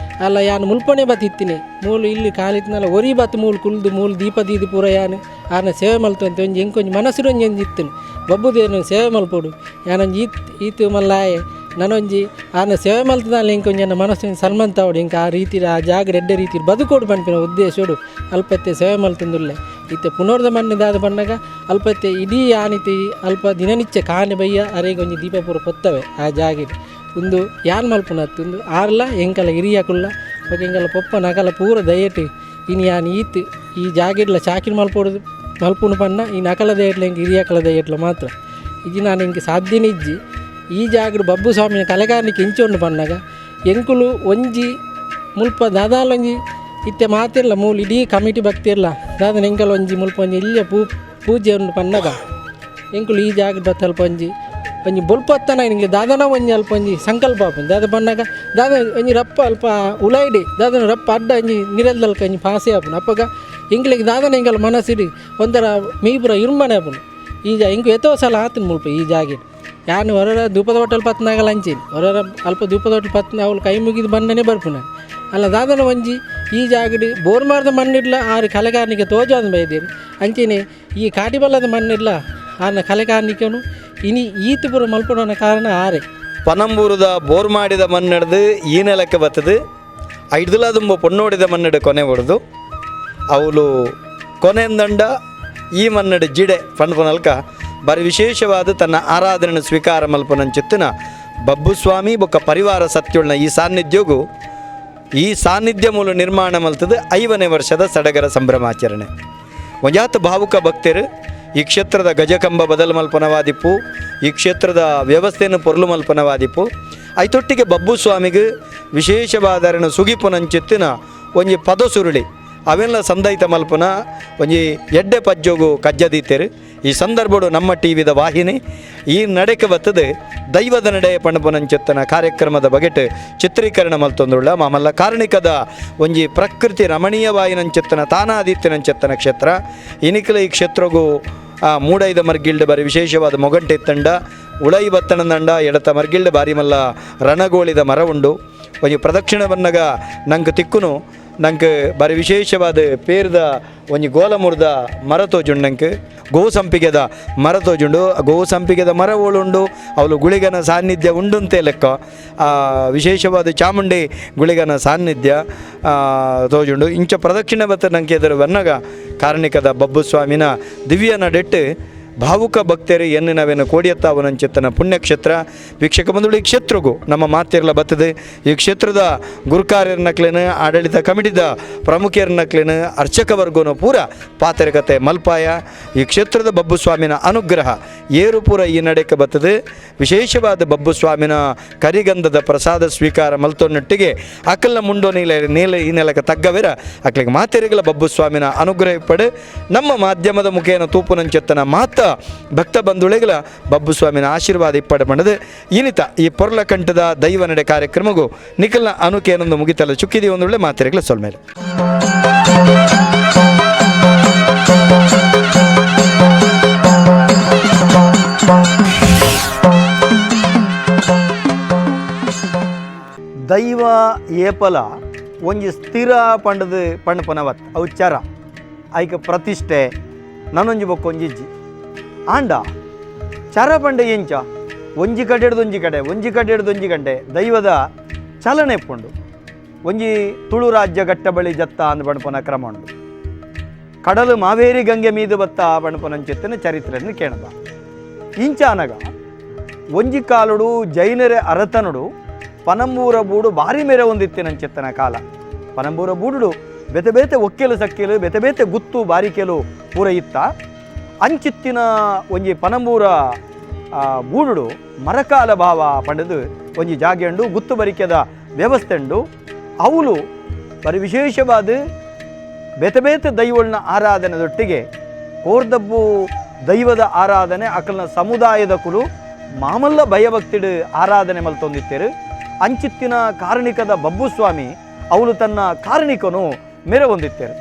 ಅಲ್ಲ ಯಾನು ಮುಲ್ಪನೆ ಬತ್ತಿತ್ತಿನಿ ಮೂಲು ಇಲ್ಲಿ ಕಾಲಿತ್ನಲ್ಲ ಒರಿ ಬತ್ತು ಮೂಲು ಕುಲ್ದು ಮೂಲು ದೀಪ ದೀದಿ ಪೂರ ಯಾನು ಆನ ಸೇವೆ ಮಲ್ತು ಅಂತ ಒಂಜಿ ಎಂಕೊಂಜಿ ಮನಸ್ಸಿನೊಂಜಿ ಒಂಜಿ ಇತ್ತನು ಬಬ್ಬು ದೇವನ ಸೇವೆ ಮಲ್ಪೋಡು ಯಾನೊಂಜಿ ಈತು ಮಲ್ಲಾಯೆ ನನೊಂಜಿ ಆನ ಸೇವೆ ಮಲ್ತದಲ್ಲಿ ಇಂಕೊಂಜಿ ನನ್ನ ಮನಸ್ಸಿನ ಸಲ್ಮಂತವಡು ಇಂಕ ಆ ರೀತಿ ಆ ಜಾಗ ಎಡ್ಡೆ ರೀತಿ ಬದುಕೋಡು ಪಂಪಿನ ಉದ್ದೇಶೋಡು ಅಲ್ಪತ್ತೆ ಸೇವೆ ಮಲ್ತಂದುಲ್ಲೆ ಇತ್ತೆ ಪುನರ್ದ ಮಣ್ಣದಾದ ಬಣ್ಣಗ ಅಲ್ಪತ್ತೆ ಇಡೀ ಆನಿತಿ ಅಲ್ಪ ದಿನನಿತ್ಯ ಕಾನೆ ಬಯ್ಯ ಅರೆಗೊಂಜಿ ದೀಪ ಪೂರ ಪೊತ್ತವೆ ಆ ಜಾಗ ಒಂದು ಯಾನ್ ಮಲ್ಪುನತ್ತು ಒಂದು ಆರ್ಲ ಎಂಕಲ ಹಿರಿಯಕುಲ್ಲ ಬಗ್ಗೆ ಎಂಕಲ ಪೊಪ್ಪ ನಕಲ ಪೂರ ದಯಟು ಇನ್ನು ಯಾನ್ ಈತು ಈ ಜಾಗಿಡ್ಲ ಚಾಕಿನ ಮಲ್ಪುನು ಪನ್ನ ಈ ನಕಲ ದಯಟ್ಲ ಹೆಂಗೆ ಹಿರಿಯಕಲ ದಯಟ್ಲ ಮಾತ್ರ ಇದು ನಾನು ಹಿಂಗೆ ಸಾಧ್ಯನೇ ಇಜ್ಜಿ ಈ ಜಾಗಡು ಬಬ್ಬು ಸ್ವಾಮಿನ ಕಲೆಗಾರನಿಗೆ ಇಂಚೊಂಡು ಪನ್ನಗ ಎಂಕುಲು ಒಂಜಿ ಮುಲ್ಪ ದಾದಾಲೊಂಜಿ ಇತ್ತೆ ಮಾತಿರ್ಲ ಮೂಲು ಇಡೀ ಕಮಿಟಿ ಭಕ್ತಿರ್ಲ ದಾದನ ಎಂಕಲ್ ಒಂಜಿ ಮುಲ್ಪ ಒಂಜಿ ಇಲ್ಲಿಯ ಪೂಜೆ ಉಂಡು ಪನ್ನಗ ಎಂಕುಲು ಈ ಜಾಗದ ಬತ್ತಲ್ಪ ಒಂಜಿ ಬೊಲ್ಪತ್ತನ ನಿಂಗೆ ದಾದನ ಒಂಜಿ ಅಲ್ಪ ಒಂಜಿ ಸಂಕಲ್ಪ ಆಪುಂಡು ದಾದ ಬಣ್ಣಗ ದಾದ ಒಂಜಿ ರಪ್ಪ ಅಲ್ಪ ಉಲೈಡಿ ದಾದನ ರಪ್ಪ ಅಡ್ಡ ಒಂಜಿ ನಿರಲ್ದಲ್ಕ ಒಂಜಿ ಪಾಸೆ ಆಪುಂಡು ಅಪ್ಪಗ ಎಂಕ್ಲಿಗೆ ದಾದನ ಎಂಕಲ್ ಮನಸ್ಸಿಡಿ ಒಂಥರ ಮೀಪುರ ಇರುಮನೆ ಆಪುಂಡು ಈಗ ಎಂಕು ಎತ್ತೋ ಸಲ ಆತನು ಮುಲ್ಪ ಈ ಜಾಗೆ ಯಾನು ಹೊರರ ಧೂಪದ ಹೋಟೆಲ್ ಪತ್ನಾಗಲ್ಲ ಅಂಚೇನಿ ಹೊರರ ಅಲ್ಪ ಧೂಪದ ಹೋಟೆಲ್ ಪತ್ನ ಅವಳು ಕೈ ಮುಗಿದು ಬಣ್ಣನೇ ಬರ್ಪುನ ಅಲ್ಲ ದಾದನ ಒಂಜಿ ಈ ಜಾಗಡಿ ಬೋರ್ ಮಾರ್ದ ಮಣ್ಣಿಡ್ಲ ಆರು ಕಲೆಗಾರನಿಗೆ ತೋಜಾದ ಬೈದೇರಿ ಅಂಚೆನೆ ಈ ಕಾಟಿಬಲ್ಲದ ಮಣ್ಣಿಡ್ಲ ಆನ ಕಲೆಗಾರನಿಕನು ಇನಿ ಈತು ಪುರ ಮಲ್ಪಡೋನ ಕಾರಣ ಆರೆ ಪನಂಬೂರದ ಬೋರ್ ಮಾಡಿದ ಮಣ್ಣಿಡ್ದು ಈ ನೆಲಕ್ಕೆ ಬರ್ತದೆ ಐದುಲ ತುಂಬ ಪೊನ್ನೋಡಿದ ಮಣ್ಣಿಡು ಕೊನೆ ಹೊಡೆದು ಅವಳು ಕೊನೆಂದಂಡ ಈ ಮಣ್ಣಡು ಜಿಡೆ ಪಂಡ್ಪನಲ್ಕ ಬರೀ ವಿಶೇಷವಾದ ತನ್ನ ಆರಾಧನೆ ಸ್ವೀಕಾರ ಮಲ್ಪನಂಚಿತ್ತಿನ ಬಬ್ಬು ಸ್ವಾಮಿ ಬೊಕ್ಕ ಪರಿವಾರ ಸತ್ಯುಳ್ನ ಈ ಸಾನ್ನಿಧ್ಯಗೂ ಈ ಸಾನ್ನಿಧ್ಯ ಮೂಲ ನಿರ್ಮಾಣ ಮಲ್ತದೆ 5ನೇ ವರ್ಷದ ಸಡಗರ ಸಂಭ್ರಮಾಚರಣೆ ಒಂಜಾತ ಭಾವುಕ ಭಕ್ತರು ಈ ಕ್ಷೇತ್ರದ ಗಜಕಂಬ ಬದಲು ಮಲ್ಪನವಾದಿಪ್ಪು ಈ ಕ್ಷೇತ್ರದ ವ್ಯವಸ್ಥೆಯನ್ನು ಪೊರ್ಲು ಮಲ್ಪನವಾದಿಪ್ಪು ಐತೊಟ್ಟಿಗೆ ಬಬ್ಬು ಸ್ವಾಮಿಗೆ ವಿಶೇಷವಾದರನ್ನು ಸುಗಿಪುನಂಚಿತ್ತಿನ ಒಂಜಿ ಪದಸುರುಳಿ ಅವೆಲ್ಲ ಸಂದೈತ ಮಲ್ಪನ ಒಂಜಿ ಎಡ್ಡೆ ಪಜ್ಜೋಗು ಕಜ್ಜದೀತೆರು ಈ ಸಂದರ್ಭಡು ನಮ್ಮ ಟಿವಿದ ವಾಹಿನಿ ಈ ನಡೆಗೆ ಬರ್ತದೆ ದೈವದ ನಡೆ ಪಣಪನಂಚೆತ್ತನ ಕಾರ್ಯಕ್ರಮದ ಬಗೆಟ್ ಚಿತ್ರೀಕರಣ ಮಲ್ತೊಂದುಳ್ಳ ಮಾಮಲ್ಲ ಕಾರಣಿಕದ ಒಂಜಿ ಪ್ರಕೃತಿ ರಮಣೀಯವಾಯಿನಂಚೆತ್ತನ ತಾನಾದಿತ್ಯನಂಚೆತ್ತನ ಕ್ಷೇತ್ರ ಇನಿಕಲ ಈ ಕ್ಷೇತ್ರಗೂ ಮೂಡೈದ ಮರ್ಗಿಲ್ಡ್ ಬಾರಿ ವಿಶೇಷವಾದ ಮೊಗಂಟೆ ತಂಡ ಉಳೈ ಬತ್ತನದಂಡ ಎಡತ ಮರ್ಗಿಲ್ಡ್ ಬಾರಿ ಮಲ್ಲ ರಣಗೋಳಿದ ಮರ ಉಂಡು ಒಂಜಿ ಪ್ರದಕ್ಷಿಣ ಬನ್ನಗ ನಂಗೆ ತಿಕ್ಕುನು ನಂಗೆ ಬಾರಿ ವಿಶೇಷವಾದ ಪೇರ್ದ ಒಂಜಿ ಗೋಲಮುರ್ದ ಮರ ತೋಜುಂಡು ನಂಗೆ ಗೋವು ಸಂಪಿಗೆದ ಮರ ತೋಜುಂಡು ಗೋವು ಸಂಪಿಗೆದ ಮರ ಓಳುಂಡು ಅವಳು ಗುಳಿಗನ ಸಾನ್ನಿಧ್ಯ ಉಂಡುಂತೆ ಲೆಕ್ಕ ವಿಶೇಷವಾದ ಚಾಮುಂಡಿ ಗುಳಿಗನ ಸಾನ್ನಿಧ್ಯ ತೋಜುಂಡು ಇಂಚ ಪ್ರದಕ್ಷಿಣೆ ಬತ್ತ ನಂಗೆ ಎದುರು ಬನ್ನಗ ಕಾರಣಿಕದ ಬಬ್ಬು ಸ್ವಾಮಿನ ದಿವ್ಯ ನಡೆಟ್ಟು ಭಾವುಕ ಭಕ್ತರು ಎನ್ನಿನವೇನು ಕೋಡಿಯತ್ತಾವನಂಚಿತ್ತನ ಪುಣ್ಯಕ್ಷೇತ್ರ ವೀಕ್ಷಕ ಬಂಧುಗಳು ಈ ಕ್ಷೇತ್ರಗೂ ನಮ್ಮ ಮಾತಿರಲ ಬರ್ತದೆ ಈ ಕ್ಷೇತ್ರದ ಗುರುಕಾರ್ಯರ್ನಕ್ಲೇನು ಆಡಳಿತ ಕಮಿಟಿದ ಪ್ರಮುಖರ್ನಕ್ಲೇನು ಅರ್ಚಕ ವರ್ಗನೂ ಪೂರ ಪಾತ್ರಕತೆ ಮಲ್ಪಾಯ ಈ ಕ್ಷೇತ್ರದ ಬಬ್ಬು ಸ್ವಾಮಿನ ಅನುಗ್ರಹ ಏರು ಪೂರ ಈ ನಡೆಗೆ ಬರ್ತದೆ ವಿಶೇಷವಾದ ಬಬ್ಬು ಸ್ವಾಮಿನ ಕರಿಗಂಧದ ಪ್ರಸಾದ ಸ್ವೀಕಾರ ಮಲ್ತೊನ್ನೊಟ್ಟಿಗೆ ಅಕಲ್ನ ಮುಂಡೋ ನೀಲ ಈ ನೆಲಕ್ಕೆ ತಗ್ಗವೇರ ಅಕ್ಲಿಗೆ ಮಾತೆರಿಗಳ ಬಬ್ಬು ಸ್ವಾಮಿನ ಅನುಗ್ರಹ ಪಡೆ ನಮ್ಮ ಮಾಧ್ಯಮದ ಮುಖೇನ ತೂಪುನಂಚೆತ್ತನ ಮಾತ ಭಕ್ತ ಬಂಧುಳೆಗಳ ಬಬ್ಬು ಸ್ವಾಮಿನ ಆಶೀರ್ವಾದ ಇಪ್ಪಡೆ ಮಾಡದೆ ಇನಿತ ಈ ಪೊರ್ಲ ಕಂಠದ ದೈವ ನಡೆ ಕಾರ್ಯಕ್ರಮಗೂ ನಿಖಲ್ನ ಅನುಕೇನೊಂದು ಮುಗಿತಲ್ಲ ಚುಕ್ಕಿದಿ ಒಂದೊಳ್ಳೆ ಮಾತೆರೆಗಳ ಸೊಲ್ಮೇಲೆ ದೈವ ಏಪಲ ಒಂಜಿ ಸ್ಥಿರ ಪಂಡದು ಪಂಡಪನವತ್ ಅವು ಚರ ಐಕ ಪ್ರತಿಷ್ಠೆ ನನ್ನೊಂಜಿ ಬೊಕ್ಕ ಒಂಜಿಜ್ಜಿ ಆಂಡ ಚರ ಪಂಡ ಎಂಚ ಒಂಜಿ ಕಡೆ ಹಿಡ್ದು ಒಂಜಿ ಕಡೆ ಒಂಜಿ ಕಡೆ ಹಿಡ್ದು ಒಂಜಿ ಗಂಟೆ ದೈವದ ಚಲನೆ ಪುಂಡು ಒಂಜಿ ತುಳು ರಾಜ್ಯ ಗಟ್ಟ ಬಳಿ ಜತ್ತ ಅಂದ್ ಬಣ್ಪನ ಕ್ರಮ ಉಂಡು ಕಡಲು ಮಾವೇರಿ ಗಂಗೆ ಮೀದು ಬತ್ತ ಬಣ್ಪನಂಚಿತ್ತಿನ ಚರಿತ್ರೆಯನ್ನು ಕೇಳದ ಇಂಚ ಅನಗ ಒಂಜಿ ಕಾಲುಡು ಜೈನರೆ ಅರತನುಡು ಪನಂಬೂರ ಬೂಡು ಭಾರಿ ಮೇರೆ ಒಂದಿತ್ತಿನಂಚಿತ್ತನ ಕಾಲ ಪನಂಬೂರ ಬೂಡುಡು ಬೆತೆ ಬೇತೆ ಒಕ್ಕೆಲು ಸಕ್ಕೆಲು ಬೆತೆ ಬೇತೆ ಗುತ್ತು ಬಾರಿಕೆಲು ಪೂರ ಇತ್ತ ಅಂಚಿತ್ತಿನ ಒಂಜಿ ಪನಂಬೂರ ಬೂಡುಡು ಮರಕಾಲ ಭಾವ ಪಡೆದು ಒಂಜಿ ಜಾಗೆ ಉಂಡು ಗುತ್ತು ಬರಿಕೆದ ವ್ಯವಸ್ಥೆ ಉಂಡು ಅವಳು ಬರೀ ವಿಶೇಷವಾದ ಬೇತೆ ಬೇತೆ ದೈವಗಳನ್ನ ಆರಾಧನೆದೊಟ್ಟಿಗೆ ಕೋರ್ದಬ್ಬು ದೈವದ ಆರಾಧನೆ ಅಕಲ್ನ ಸಮುದಾಯದ ಕುಲು ಮಾಮಲ್ಲ ಭಯಭಕ್ತಿಡು ಆರಾಧನೆ ಮಲ್ತೊಂದಿತ್ತೇರು ಅಂಚಿತ್ತಿನ ಕಾರಣಿಕದ ಬಬ್ಬು ಸ್ವಾಮಿ ಅವಳು ತನ್ನ ಕಾರಣಿಕನು ಮೆರೆ ಹೊಂದಿತ್ತೇರು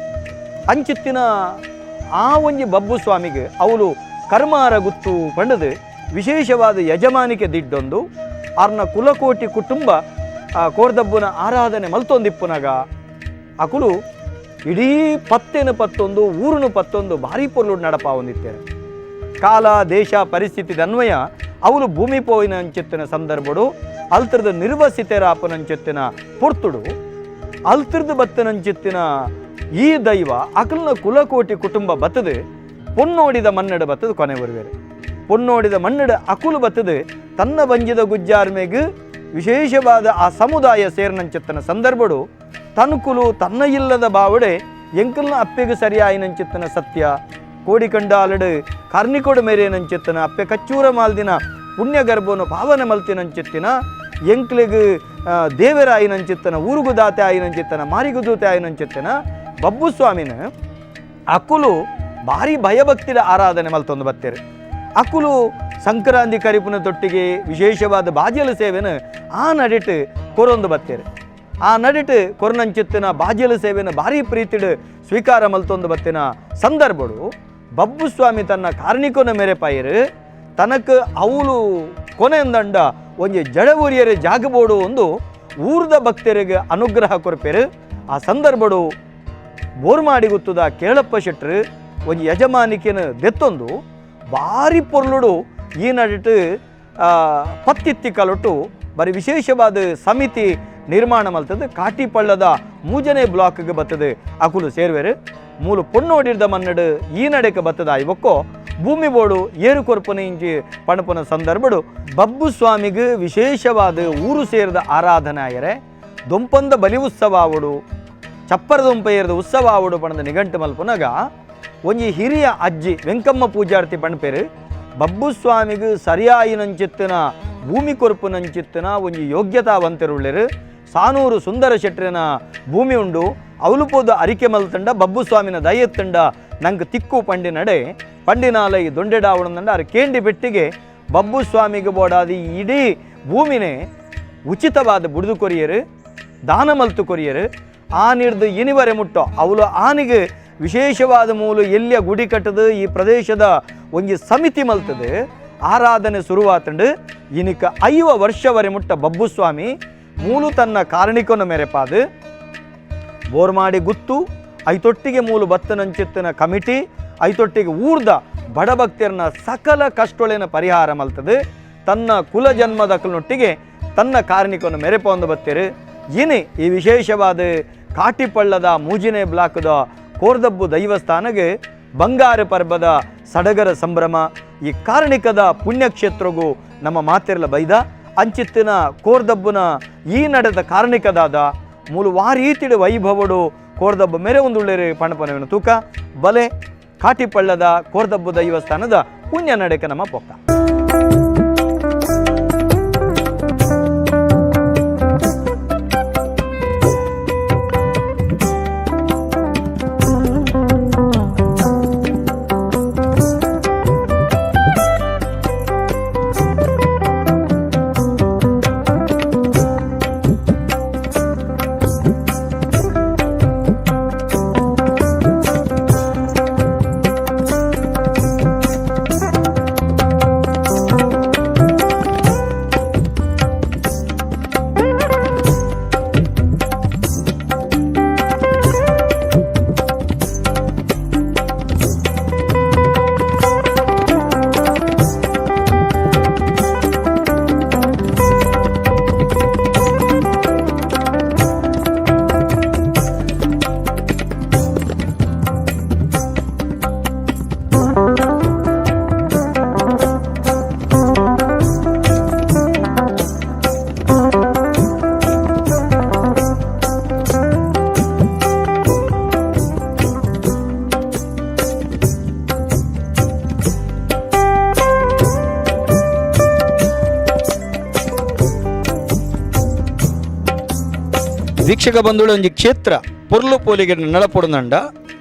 ಅಂಚಿತ್ತಿನ ಆ ಒಂಜಿ ಬಬ್ಬು ಸ್ವಾಮಿಗೆ ಅವಳು ಕರ್ಮಾರ ಗುತ್ತು ಪಂಡದು ವಿಶೇಷವಾದ ಯಜಮಾನಿಕೆ ದಿಡ್ಡೊಂದು ಆರ್ನ ಕುಲಕೋಟಿ ಕುಟುಂಬ ಕೋರ್ದಬ್ಬನ ಆರಾಧನೆ ಮಲ್ತೊಂದಿಪ್ಪುನಾಗ ಅಕುಲು ಇಡೀ ಪತ್ತೇನು ಪತ್ತೊಂದು ಊರುನು ಪತ್ತೊಂದು ಭಾರಿ ಪೊರ್ಲು ನಡಪ ಹೊಂದಿತ್ತೇರು ಕಾಲ ದೇಶ ಪರಿಸ್ಥಿತಿ ಅನ್ವಯ ಅವಳು ಭೂಮಿ ಪೋಯಿನ ಅಂಚೆತ್ತಿನ ಸಂದರ್ಭಡು ಅಲ್ತರದ ನಿರ್ವಸಿತರಾಪನಂಚೆತ್ತಿನ ಪೊರ್ತುಡು ಅಲ್ತರದ ಬತ್ತನಂಚೆತ್ತಿನ ಈ ದೈವ ಅಕಲ್ನ ಕುಲಕೋಟಿ ಕುಟುಂಬ ಬತ್ತದು ಪೊನ್ನೋಡಿದ ಮನ್ನಡ ಬತ್ತದು ಕೊನೆ ಬರುವೇರು ಪೊನ್ನೋಡಿದ ಮನ್ನಡ ಅಕುಲು ಬತ್ತದು ತನ್ನ ಬಂಜಿದ ಗುಜ್ಜಾರ್ಮೆಗೆ ವಿಶೇಷವಾದ ಆ ಸಮುದಾಯ ಸೇರ್ನಂಚೆತ್ತನ ಸಂದರ್ಭಡು ತನ್ಕುಲು ತನ್ನ ಇಲ್ಲದ ಬಾವಡೆ ಎಂಕಲ್ನ ಅಪ್ಪೆಗೆ ಸರಿಯಾಯಿನಂಚಿತ್ತನ ಸತ್ಯ ಕೋಡಿಕಂಡ ಅಲಡು ಕಾರ್ನಿಕೋಡು ಮೇರೇನಂಚಿತ್ತನ ಅಪ್ಪೆ ಕಚ್ಚೂರ ಮಾಲ್ದಿನ ಪುಣ್ಯ ಗರ್ಭವನ್ನು ಪಾವನೆ ಮಲ್ತಿನಂಚಿತ್ತಿನ ಎಂಕ್ಲೆಗೆ ದೇವರಾಯಿನಂಚಿತ್ತನ ಊರುಗು ದಾತೆ ಆಯಿನಂಚಿತ್ತನ ಮಾರಿಗು ದೂತೆ ಆಯಿನಂಚಿತ್ತನ ಬಬ್ಬು ಸ್ವಾಮಿನ ಅಕುಲು ಭಾರಿ ಭಯಭಕ್ತಿದ ಆರಾಧನೆ ಮಲ್ತೊಂದು ಬತ್ತೇರು ಅಕುಲು ಸಂಕ್ರಾಂತಿ ಕರಿಪುನ ತೊಟ್ಟಿಗೆ ವಿಶೇಷವಾದ ಬಾಜಲು ಸೇವೆನ ಆ ನಡಿಟ್ಟು ಕೊರೊಂದು ಬತ್ತೇರು ಆ ನಡಿಟ್ಟು ಕೊರನಂಚಿತ್ತಿನ ಬಾಜಲು ಸೇವೆನ ಭಾರಿ ಪ್ರೀತಿಡು ಸ್ವೀಕಾರ ಮಲ್ತೊಂದು ಬತ್ತಿನ ಸಂದರ್ಭಡು ಬಬ್ಬು ಸ್ವಾಮಿ ತನ್ನ ಕಾರಣಿಕನ ಮೇರೆ ಪಾಯರು ತನಕ ಅವಳು ಕೊನೆಯಂದಂಡ ಒಂಜಿ ಜಡ ಉರಿಯರೆ ಜಾಗಬೋಡು ಒಂದು ಊರ್ದ ಭಕ್ತರಿಗೆ ಅನುಗ್ರಹ ಕೊರಪೇರು ಆ ಸಂದರ್ಭಡು ಬೋರ್ಮಾಡಿ ಗುತ್ತದ ಕೇಳಪ್ಪ ಶೆಟ್ರು ಒಂಜಿ ಯಜಮಾನಿಕೆನ ದೆತ್ತೊಂದು ಭಾರಿ ಪೊರ್ಲುಡು ಈ ನಡಿಟ್ಟು ಪತ್ತಿತ್ತಿ ಕಲೊಟ್ಟು ಬರೀ ವಿಶೇಷವಾದ ಸಮಿತಿ ನಿರ್ಮಾಣ ಮಲ್ತದ್ದು ಕಾಟಿಪಳ್ಳದ ಮೂಜನೆ ಬ್ಲಾಕ್ಗೆ ಬರ್ತದೆ ಅಕುಲು ಸೇರ್ವೇರು ಮೂಲು ಪೊನ್ನೋಡಿರ್ದ ಮನ್ನಡು ಈ ನಡೆಗೆ ಬರ್ತದ ಇವಕ್ಕೋ ಭೂಮಿ ಬೋಡು ಏರು ಕೊರ್ಪನ ಇಂಚಿ ಪಣಪನ ಸಂದರ್ಭಡು ಬಬ್ಬು ಸ್ವಾಮಿಗೆ ವಿಶೇಷವಾದ ಊರು ಸೇರಿದ ಆರಾಧನೆ ಆಯರೆ ದೊಂಪಂದ ಬಲಿ ಉತ್ಸವ ಆವಡು ಚಪ್ಪರ ದೊಂಪ ಏರಿದ ಉತ್ಸವ ಆವಡು ಪಣದ ನಿಘಂಟು ಮಲ್ಪನಾಗ ಒಂಜಿ ಹಿರಿಯ ಅಜ್ಜಿ ವೆಂಕಮ್ಮ ಪೂಜಾರ್ತಿ ಪಣಪೇರು ಬಬ್ಬು ಸ್ವಾಮಿಗೆ ಸರಿಯಾಯಿನಂಚಿತ್ತಿನ ಭೂಮಿ ಕೊರ್ಪುನಂಚಿತ್ತಿನ ಒಂಜಿ ಯೋಗ್ಯತಾವಂತರುಳ್ಳೇರು ಸಾನೂರು ಸುಂದರ ಶೆಟ್ರಿನ ಭೂಮಿ ಉಂಡು ಅವಲುಪೋದ ಅರಿಕೆ ಮಲ್ತಂಡ ಬಬ್ಬು ಸ್ವಾಮಿನ ದಯತ್ತಂಡ ನಂಗೆ ತಿಕ್ಕು ಪಂಡಿ ನಡೆ ಪಂಡಿನಾಲ ಈ ದೊಂಡೆಡಾವಣಂದ ಅರ ಕೇಂಡಿ ಬೆಟ್ಟಿಗೆ ಬಬ್ಬು ಸ್ವಾಮಿಗೆ ಬೋಡಾದಿ ಇಡೀ ಭೂಮಿನೇ ಉಚಿತವಾದ ಬುಡ್ದು ಕೊರಿಯರು ದಾನ ಮಲ್ತು ಕೊರಿಯರು ಆ ನಿರ್ದು ಇನಿವರೆ ಮುಟ್ಟೋ ಅವಳು ಆನಿಗೆ ವಿಶೇಷವಾದ ಮೂಲು ಎಲ್ಲಿಯ ಗುಡಿ ಕಟ್ಟದು ಈ ಪ್ರದೇಶದ ಒಂಜಿ ಸಮಿತಿ ಮಲ್ತದೆ ಆರಾಧನೆ ಶುರುವಾತಂಡು ಇನಿಕ 5 ವರ್ಷವರೆ ಮುಟ್ಟ ಬಬ್ಬು ಸ್ವಾಮಿ ಮೂಲು ತನ್ನ ಕಾರಣಿಕನ ಮೆರೆಪಾದು ಬೋರ್ಮಾಡಿ ಗುತ್ತು ಐತೊಟ್ಟಿಗೆ ಮೂಲು ಬತ್ತನಂಚಿತ್ತಿನ ಕಮಿಟಿ ಐತೊಟ್ಟಿಗೆ ಊರ್ದ ಬಡಭಕ್ತರನ್ನ ಸಕಲ ಕಷ್ಟೊಳೆನ ಪರಿಹಾರ ಮಲ್ತದೆ ತನ್ನ ಕುಲ ಜನ್ಮದಕ್ಕನೊಟ್ಟಿಗೆ ತನ್ನ ಕಾರಣಿಕನ ಮೆರೆಪ ಒಂದು ಬತ್ತೇರು ಇನಿ ಈ ವಿಶೇಷವಾದ ಕಾಟಿಪಳ್ಳದ ಮೂಜಿನೆ ಬ್ಲಾಕ್ದ ಕೋರ್ದಬ್ಬು ದೈವಸ್ಥಾನಗೆ ಬಂಗಾರ ಪರ್ಬದ ಸಡಗರ ಸಂಭ್ರಮ ಈ ಕಾರಣಿಕದ ಪುಣ್ಯಕ್ಷೇತ್ರಗೂ ನಮ್ಮ ಮಾತೆರ್ಲ ಬೈದ ಅಂಚಿತ್ತಿನ ಕೋರ್ದಬ್ಬನ ಈ ನಡೆದ ಕಾರಣಿಕದಾದ ಮೂಲು ವಾರೀತಿಡು ವೈಭವಡು ಕೋರ್ದಬ್ಬ ಮೆರೆ ಒಂದುಳ್ಳೇರಿ ಪಣಪನವಿನ ತೂಕ ಬಲೆ ಕಾಟಿಪಳ್ಳದ ಕೋರ್ದಬ್ಬು ದೈವಸ್ಥಾನದ ಪುಣ್ಯ ನಡೆಕ ನಮ್ಮ ಪೊಕ್ಕ. ವೀಕ್ಷಕ ಬಂಧುಗಳು ಒಂಜಿ ಕ್ಷೇತ್ರ ಪೊರ್ಲು ಪೋಲಿಗೆ ನಡಪೊಡುನಂಡ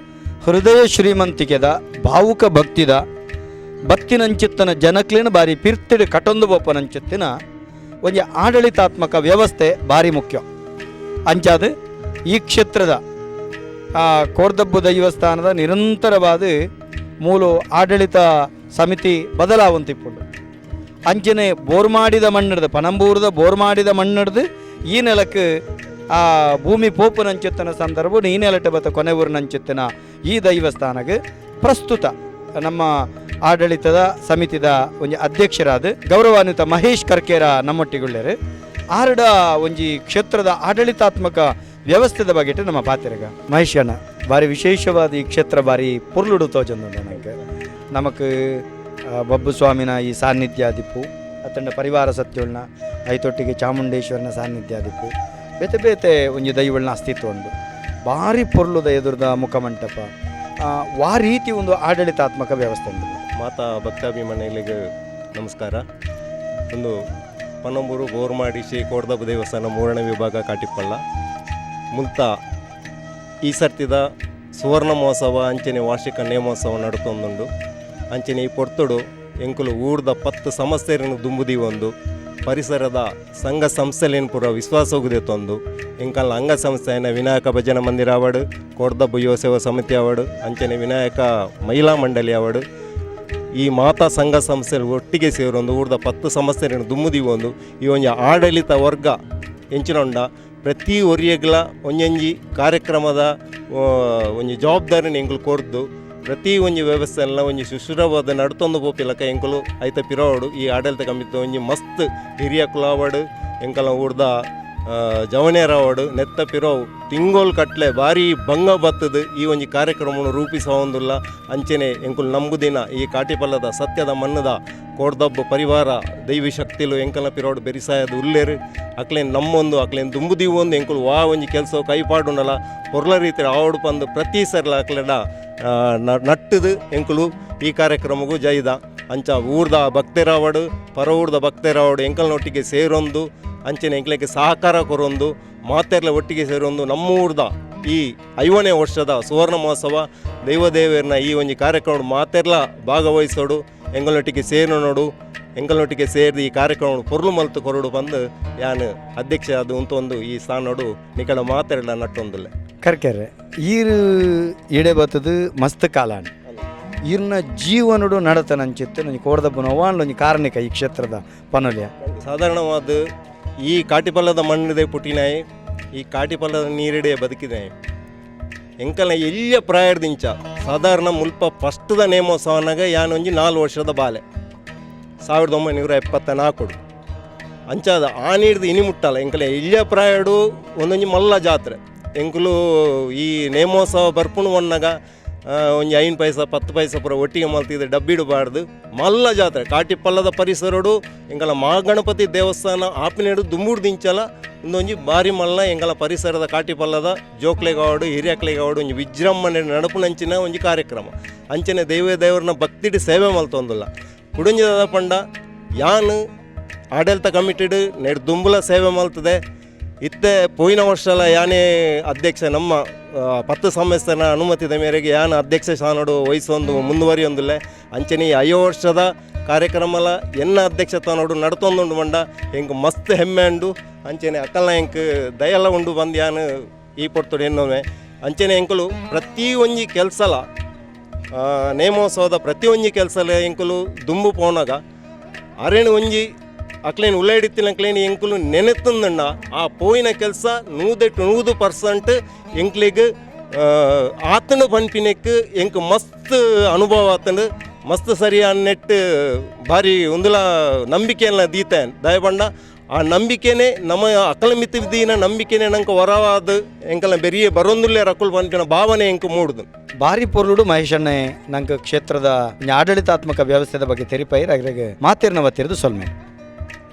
ಹೃದಯ ಶ್ರೀಮಂತಿಕೆದ ಭಾವುಕ ಭಕ್ತಿದ ಬತ್ತಿನಂಚಿತ್ತನ ಜನಕ್ಲೇನ ಬಾರಿ ಪಿರ್ತಿಡು ಕಟೊಂದು ಬೊಪ್ಪನಂಚಿತ್ತಿನ ಒಂಜಿ ಆಡಳಿತಾತ್ಮಕ ವ್ಯವಸ್ಥೆ ಭಾರಿ ಮುಖ್ಯ. ಅಂಚಾದ ಈ ಕ್ಷೇತ್ರದ ಕೋರ್ದಬ್ಬು ದೈವಸ್ಥಾನದ ನಿರಂತರವಾದ ಮೂಲು ಆಡಳಿತ ಸಮಿತಿ ಬದಲಾವಂತಿಪ್ಪುಂಡು. ಅಂಚನೆ ಬೋರ್ ಮಾಡಿದ ಮಣ್ಣಿಡ್ದು ಪನಂಬೂರದ ಬೋರ್ ಮಾಡಿದ ಮಣ್ಣಿಡ್ದು ಈ ನೆಲಕ್ಕೆ ಭೂಮಿ ಪೋಪುನಂಚಿತ್ತಿನ ಸಂದರ್ಭ ಈ ನೆಲಟ ಬತ್ತ ಕೊನೆ ಊರಿನಂಚಿತ್ತಿನ ಈ ದೈವಸ್ಥಾನಕ್ಕೆ ಪ್ರಸ್ತುತ ನಮ್ಮ ಆಡಳಿತದ ಸಮಿತಿದ ಒಂಜಿ ಅಧ್ಯಕ್ಷರಾದ ಗೌರವಾನ್ವಿತ ಮಹೇಶ್ ಕರ್ಕೇರ ನಮ್ಮೊಟ್ಟಿಗುಳ್ಳೆರು ಆರಡ ಒಂಜಿ ಕ್ಷೇತ್ರದ ಆಡಳಿತಾತ್ಮಕ ವ್ಯವಸ್ಥೆದ ಬಗ್ಗೆ ನಮ್ಮ ಪಾತಿರಗ ಮಹೇಶ್ ಅಣ್ಣ ಭಾರಿ ವಿಶೇಷವಾದ ಈ ಕ್ಷೇತ್ರ ಭಾರಿ ಪುರ್ಲುಡು ತೋಜಂದು ನನಗೆ ನಮಕ್ ಬಬ್ಬು ಸ್ವಾಮಿನ ಈ ಸಾನ್ನಿಧ್ಯ ದಿಪ್ಪು ಅತ್ತಂಡ ಪರಿವಾರ ಸತ್ಯೋಳ್ನ ಐತೊಟ್ಟಿಗೆ ಚಾಮುಂಡೇಶ್ವರನ ಸಾನ್ನಿಧ್ಯ ದಿಪ್ಪು ಬೇತೆ ಬೇತೆ ಒಂಜಿ ದೈವಳ್ನ ಅಸ್ತಿತ್ವ ಉಂಡು ಭಾರಿ ಪೊರ್ಲುದ ಎದುರ್ದ ಮುಖಮಂಟಪ ವಾ ರೀತಿ ಒಂದು ಆಡಳಿತಾತ್ಮಕ ವ್ಯವಸ್ಥೆ ಉಂಟು. ಮಾತಾ ಭಕ್ತಾಭಿಮಾನಿಗಳಿಗೆ ನಮಸ್ಕಾರ. ಒಂದು ಪನಂಬೂರು ಬೋರ್ಮಾಡಿ ಶ್ರೀ ಕೋರ್ದಬ್ಬ ದೇವಸ್ಥಾನ 3ನೇ ವಿಭಾಗ ಕಾಟಿಪ್ಪಳ್ಳ ಮುಲ್ತ ಈ ಸರ್ತಿದ ಸುವರ್ಣ ಮಹೋತ್ಸವ ಅಂಚನೆ ವಾರ್ಷಿಕ ನೇಮೋತ್ಸವ ನಡುತ್ತೊಂದುಂಡು. ಅಂಚನೆ ಈ ಪೊರ್ತುಡು ಎಂಕುಲು ಊರ್ದ 10 ಸಮಸ್ಯೆಯನ್ನು ದುಂಬುದಿ ಒಂದು ಪರಿಸರದ ಸಂಘ ಸಂಸ್ಥೆಲೇನು ಪೂರ ವಿಶ್ವಾಸ ಹೋಗುದೆತ್ತೊಂದು ಎಂಕಲ್ನ ಅಂಗಸಂಸ್ಥೆಯ ವಿನಾಯಕ ಭಜನ ಮಂದಿರ ಅವಾರ್ಡ್ ಕೋರ್ದಬ್ಬ ಯುವ ಸೇವಾ ಸಮಿತಿ ಅವಾರ್ಡ್ ಅಂಚನೆ ವಿನಾಯಕ ಮಹಿಳಾ ಮಂಡಳಿ ಅವಾರ್ಡ್ ಈ ಮಾತಾ ಸಂಘ ಸಂಸ್ಥೆಗಳು ಒಟ್ಟಿಗೆ ಸೇರೊಂದು ಊರ್ದ 10 ಸಮಸ್ಯೆಯನ್ನು ದುಮ್ಮುದಿ ಒಂದು ಈ ಒಂಜಿ ಆಡಳಿತ ವರ್ಗ ಎಂಚಿನೊಂಡ ಪ್ರತಿ ಒರಿಯಗ್ಲ ಒಂಜೊಂಜಿ ಕಾರ್ಯಕ್ರಮದ ಒಂಜಿ ಜವಾಬ್ದಾರಿನ ಎಂಕುಲು ಕೊರ್ದು ಪ್ರತಿ ಒಂಜಿ ವ್ಯವಸ್ಥೆಲ್ಲ ಒಂಜಿ ಸುಶ್ರವಾದ ನಡ್ತೊಂದು ಪೋಪಿಲಕ ಎಂಕುಲು ಐತ ಪಿರೋಡು ಈ ಆಡಳಿತ ಕಮಿತಿ ಒಂಜಿ ಮಸ್ತ್ ಹಿರಿಯ ಕುಲಾವಡು ಎಂಕಲ ಊರ್ದ ಜವನೇರವಾಡು ನೆತ್ತ ಪಿರೋವು ತಿಂಗೋಲ್ ಕಟ್ಲೆ ಭಾರಿ ಭಂಗ ಬತ್ತದು ಈ ಒಂಜಿ ಕಾರ್ಯಕ್ರಮವನ್ನು ರೂಪಿಸೋಂದಿಲ್ಲ. ಅಂಚನೆ ಎಂಕುಲು ನಂಬುದಿನ ಈ ಕಾಟಿಪಲ್ಲದ ಸತ್ಯದ ಮಣ್ಣದ ಕೋರ್ದಬ್ಬ ಪರಿವಾರ ದೈವಿ ಶಕ್ತಿಲು ಎಂಕಲ ಪಿರೋಡು ಬೆರಿಸಾಯದ ಉಲ್ಲೇರು ಅಕ್ಲೇನು ನಮ್ಮೊಂದು ಅಕ್ಲೇನು ದುಂಬುದಿವು ಒಂದು ಎಂಕುಲು ವಾ ಒಂಜಿ ಕೆಲಸ ಕೈಪಾಡುನಲ್ಲ ಹೊರ್ಲ ರೀತಿ ಆವಡು ಬಂದು ಪ್ರತಿ ಸರ್ಲ ಅಕ್ಲೆಡ ನಟ್ಟದು ಎಂಕುಲು ಈ ಕಾರ್ಯಕ್ರಮಗೂ ಜೈದ ಅಂಚ ಊರ್ದ ಭಕ್ತೇರಾವಡು ಪರ ಊರ್ದ ಭಕ್ತೇರಾವಡು ಎಂಕಲ್ನೊಟ್ಟಿಗೆ ಸೇರೊಂದು ಅಂಚನೆ ಎಂಕ್ಲೆಗೆ ಸಹಕಾರ ಕೊರೊಂದು ಮಾತೆರ್ಲ ಒಟ್ಟಿಗೆ ಸೇರೊಂದು ನಮ್ಮ ಊರ್ದ ಈ 5ನೇ ವರ್ಷದ ಸುವರ್ಣ ಮಹೋತ್ಸವ ದೈವದೇವರನ್ನ ಈ ಒಂಜಿ ಕಾರ್ಯಕ್ರಮ ಮಾತೆರ್ಲ ಭಾಗವಹಿಸೋಡು ಎಂಗಲ್ನೊಟ್ಟಿಗೆ ಸೇರೋಣೋಡು ಎಂಗಲ್ನೊಟ್ಟಿಗೆ ಸೇರಿದ ಈ ಕಾರ್ಯಕ್ರಮ ಪೊರ್ಲು ಮಲ್ತು ಕೊರಡು ಬಂದು ಯಾನು ಅಧ್ಯಕ್ಷ ಅದು ಉಂತೊಂದು ಈ ಸ್ಥಾನೋಡು ನಿಕಡ ಮಾತೆರ್ಲ ನಟ್ಟೊಂದುಲ್ಲೆ ಕರ್ಕೆರೆ ಈರು ಇಡೆ ಬತ್ತದು ಮಸ್ತ್ ಕಾಲಾಣಿ ಈರ್ನ ಜೀವನಡು ನಡತನಂಚಿತ್ತು ನನಗೆ ಕೋರ್ದಬ್ಬನ ಅವಾಂಡ್ ಒಂಜಿ ಕಾರಣಿಕ ಈ ಕ್ಷೇತ್ರದ ಪನೊಲಿಯ ಸಾಧಾರಣವಾದ ಈ ಕಾಟಿಪಲ್ಲದ ಮಣ್ಣಿದೆ ಪುಟ್ಟಿನಾಯಿ ಈ ಕಾಟಿಪಲ್ಲದ ನೀರಿಡೆ ಬದುಕಿನಾಯಿ ಎಂಕಲ್ನ ಎಲ್ಲಿಯ ಪ್ರಾಯಡ್ದಿಂಚ ಸಾಧಾರಣ ಮುಲ್ಪ ಫಸ್ಟ್ದ ನೇಮೋತ್ಸವನಾಗ ಯಾನೊಂಜಿ 4 ವರ್ಷದ ಬಾಲೆ 1974 ಅಂಚಾದ ಆ ನೀಡ್ದು ಇನಿ ಮುಟ್ಟಲ್ಲ ಎಂಕಲ ಎಲ್ಲಿಯ ಪ್ರಾಯಡು ಒಂದೊಂಜಿ ಮಲ್ಲ ಜಾತ್ರೆ ಎಂಕುಲು ಈ ನೇಮೋತ್ಸವ ಬರ್ಪುಣು ಒನ್ನಾಗ ಒಂಜಿ 5 ಪೈಸೆ 10 ಪೈಸೆ ಪೂರ ಒಟ್ಟಿಗೆ ಮಲ್ತಿದ್ದೆ ಡಬ್ಬಿಡಬಾರ್ದು ಮಲ್ಲ ಜಾತ್ರೆ ಕಾಟಿಪಲ್ಲದ ಪರಿಸರಡು ಎಂಕಲ ಮಹಾಗಣಪತಿ ದೇವಸ್ಥಾನ ಆಪಿನೇಡು ದುಂಬೂರು ದಿಂಚಲ ಒಂದೊಂಜಿ ಬಾರಿ ಮಲ್ಲ ಎಂಕಲ ಪರಿಸರದ ಕಾಟಿಪಲ್ಲದ ಜೋಕ್ಲೆಗಾವಡು ಹಿರಿಯಕ್ಲೆಗಾವಡು ಒಂಜಿ ವಿಜೃಂಭಣೆ ನಡಪುನಂಚಿನ ಒಂಜಿ ಕಾರ್ಯಕ್ರಮ ಅಂಚನೆ ದೇವರನ್ನ ಭಕ್ತಿಡಿ ಸೇವೆ ಮಲ್ತೊಂದಿಲ್ಲ ಕುಡುಂಜದ ಪಂಡ ಯಾನು ಆಡಳಿತ ಕಮಿಟಿಡ್ ನೆಡ್ ದುಂಬುಲ ಸೇವೆ ಮಲ್ತದೆ ಇತ್ತೆ ಪೋಯಿನ ವರ್ಷಲ ಯಾನೇ ಅಧ್ಯಕ್ಷ ನಮ್ಮ 10 ಸಂಸ್ಥೆನ ಅನುಮತಿದ ಮೇರೆಗೆ ಯಾನ ಅಧ್ಯಕ್ಷ ಸ್ಥಾನಡು ವಹಿಸೊಂದು ಮುಂದುವರಿಯೊಂದಿಲ್ಲ ಅಂಚನೆ 5 ವರ್ಷದ ಕಾರ್ಯಕ್ರಮಲ ಎನ್ನ ಅಧ್ಯಕ್ಷ ನೋಡು ನಡ್ತೊಂದುಂಡು ಮಂಡ ಹೆಂಗೆ ಮಸ್ತ್ ಹೆಮ್ಮೆ ಉಂಡು ಅಂಚನೆ ಅಕ್ಕಲ್ನ ಹೆಂಗೆ ದಯೆಲ್ಲ ಉಂಡು ಬಂದು ಯಾನು ಈ ಪೊರ್ತುಡು ಎನ್ನೊಮ್ಮೆ ಅಂಚನೆ ಎಂಕುಲು ಪ್ರತಿ ಒಂಜಿ ಕೆಲಸಲ ನೇಮೋತ್ಸವದ ಪ್ರತಿ ಒಂಜಿ ಕೆಲಸಲ ಎಂಕುಲು ದುಂಬು ಪೋನಾಗ ಅರೇನು ಒಂಜಿ ಅಕ್ಲೇನು ಉಳ್ಳಾಡಿತ್ತಿನ ಅಕ್ಲೇನು ಎಂಕುಲು ನೆನೆತಂದಣ್ಣ ಆ ಪೋಯಿನ ಕೆಲಸ 100% ಎಂಕ್ಲಿಗೆ ಆತನ ಪನ್ಪಿನಕ್ಕೆ ಎಂಕ್ ಮಸ್ತ್ ಅನುಭವ ಆತಂಡು ಮಸ್ತ್ ಸರಿ ನೆಟ್ಟು ಭಾರಿ ಒಂದುಲ ನಂಬಿಕೆಯನ್ನ ದೀತೇನೆ ದಯಬಂಡ ಆ ನಂಬಿಕೆನೇ ನಮ್ಮ ಅಕಲ ಮಿತಿವಿದ್ದೀನ ನಂಬಿಕೆನೇ ನಂಗೆ ಹೊರವಾದ ಎಂಕಲ ಬೆರಿಯೇ ಬರೊಂದುಲ್ಲೇ ರಕುಲ್ ಪನ್ಪಿನ ಭಾವನೆ ಎಂಕ್ ಮೂಡುದು ಭಾರಿ ಪೊರ್ಲುಡು ಮಹೇಶಣ್ಣೆ ನಂಗೆ ಕ್ಷೇತ್ರದ ಆಡಳಿತಾತ್ಮಕ ವ್ಯವಸ್ಥೆದ ಬಗ್ಗೆ ತೆರಿಪೈರ್ ಅದ್ರಾಗ ಮಾತಿರ್ನವ ತಿರುದು ಸೊಲ್ಮೆ